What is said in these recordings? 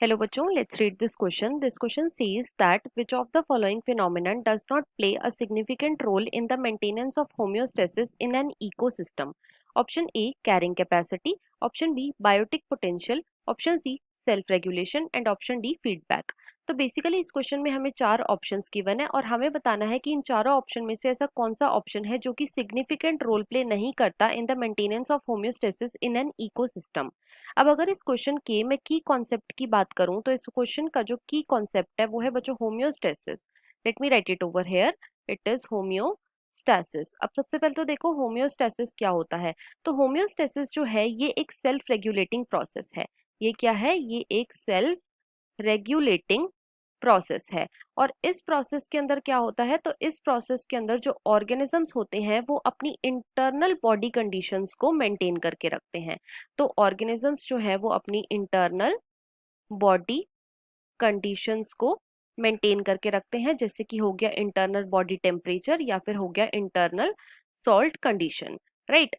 Hello bachon, let's read this question. This question says that which of the following phenomenon does not play a significant role in the maintenance of homeostasis in an ecosystem? Option A, carrying capacity. Option B, biotic potential. Option C, self regulation and option D feedback. तो basically इस question में हमें चार options given है और हमें बताना है कि इन चारों ऑप्शन में से ऐसा कौन सा ऑप्शन है जो कि सिग्निफिकेंट रोल प्ले नहीं करता in the maintenance of homeostasis in an ecosystem. अब अगर इस क्वेश्चन के मैं की कॉन्सेप्ट की बात करूं तो इस क्वेश्चन का जो की कॉन्सेप्ट है वो है बच्चों homeostasis. Let me right it over here, it is homeostasis. अब सबसे पहले तो देखो होम्योस्टेसिस क्या होता है। तो होम्योस्टेसिस जो है ये एक सेल्फ रेगुलेटिंग प्रोसेस है। ये क्या है? ये एक सेल्फ रेगुलेटिंग प्रोसेस है। और इस प्रोसेस के अंदर क्या होता है? तो इस प्रोसेस के अंदर जो ऑर्गेनिजम्स होते हैं वो अपनी इंटरनल बॉडी कंडीशंस को मेंटेन करके रखते हैं। तो ऑर्गेनिजम्स जो है वो अपनी इंटरनल बॉडी कंडीशंस को मेंटेन करके रखते हैं, जैसे कि हो गया इंटरनल बॉडी टेम्परेचर या फिर हो गया इंटरनल सॉल्ट कंडीशन, राइट।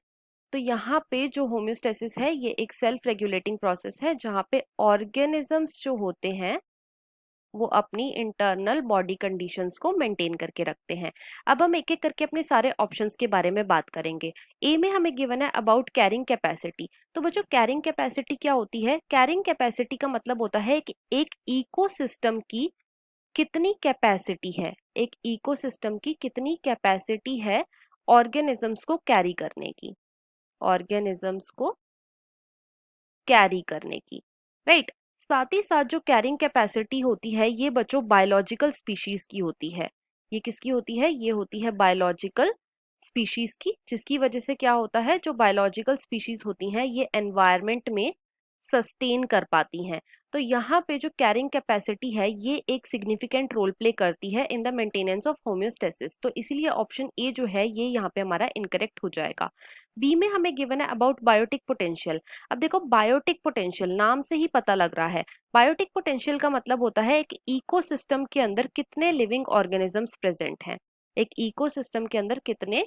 तो यहाँ पे जो होम्योस्टेसिस है ये एक सेल्फ रेगुलेटिंग प्रोसेस है जहाँ पे ऑर्गेनिजम्स जो होते हैं वो अपनी इंटरनल बॉडी कंडीशंस को मेंटेन करके रखते हैं। अब हम एक एक करके अपने सारे ऑप्शंस के बारे में बात करेंगे। ए में हमें गिवन है अबाउट कैरिंग कैपेसिटी। तो वो जो कैरिंग कैपेसिटी क्या होती है? कैरिंग कैपेसिटी का मतलब होता है कि एक इकोसिस्टम की कितनी कैपेसिटी है, एक इकोसिस्टम की कितनी कैपेसिटी है ऑर्गेनिजम्स को कैरी करने की, ऑर्गेनिजम्स को कैरी करने की, राइट। साथ ही साथ जो कैरिंग कैपेसिटी होती है ये बच्चों बायोलॉजिकल स्पीशीज की होती है। ये किसकी होती है? ये होती है बायोलॉजिकल स्पीशीज की, जिसकी वजह से क्या होता है, जो बायोलॉजिकल स्पीशीज होती हैं ये एनवायरनमेंट में सस्टेन कर पाती हैं। तो यहाँ पे जो कैरिंग कैपेसिटी है ये एक सिग्निफिकेंट रोल प्ले करती है in the maintenance of homeostasis. तो इसीलिए ऑप्शन ए जो है ये यहाँ पे हमारा इनकरेक्ट हो जाएगा। बी में हमें गिवन है अबाउट बायोटिक पोटेंशियल। अब देखो बायोटिक पोटेंशियल नाम से ही पता लग रहा है, बायोटिक पोटेंशियल का मतलब होता है एक इकोसिस्टम के अंदर कितने लिविंग ऑर्गेनिजम्स प्रेजेंट हैं, एक इकोसिस्टम के अंदर कितने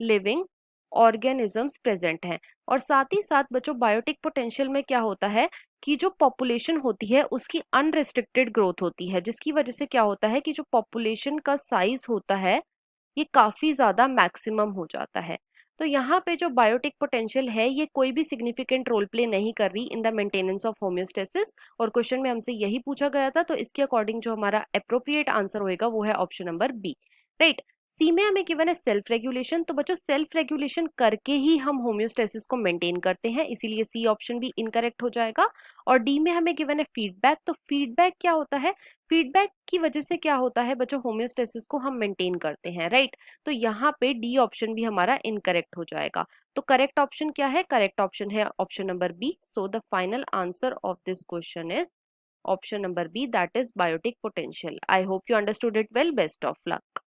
लिविंग ऑर्गेनिजम्स प्रेजेंट हैं। और साथ ही साथ बच्चों बायोटिक पोटेंशियल में क्या होता है कि जो पॉपुलेशन होती है उसकी अनरिस्ट्रिक्टेड ग्रोथ होती है, जिसकी वजह से क्या होता है कि जो पॉपुलेशन का साइज होता है ये काफी ज्यादा मैक्सिमम हो जाता है। तो यहाँ पे जो बायोटिक पोटेंशियल है ये कोई भी सिग्निफिकेंट रोल प्ले नहीं कर रही in the maintenance of homeostasis. और क्वेश्चन में हमसे यही पूछा गया था, तो इसके अकॉर्डिंग जो हमारा अप्रोप्रिएट आंसर होएगा वो है ऑप्शन नंबर बी, राइट। सी में हमें गिवन है सेल्फ रेगुलेशन। तो बच्चों सेल्फ रेगुलेशन करके ही हम होम्योस्टेसिस को मेंटेन करते हैं, इसीलिए सी ऑप्शन भी इनकरेक्ट हो जाएगा। और डी में हमें गिवन है फीडबैक। तो फीडबैक क्या होता है? फीडबैक की वजह से क्या होता है बच्चों, होम्योस्टेसिस को हम मेंटेन करते हैं, राइट। तो यहाँ पे डी ऑप्शन भी हमारा इनकरेक्ट हो जाएगा। तो करेक्ट ऑप्शन क्या है? करेक्ट ऑप्शन है option number B. So the final answer of this question is option number B, that is biotic potential. I hope you understood it well. Best of luck.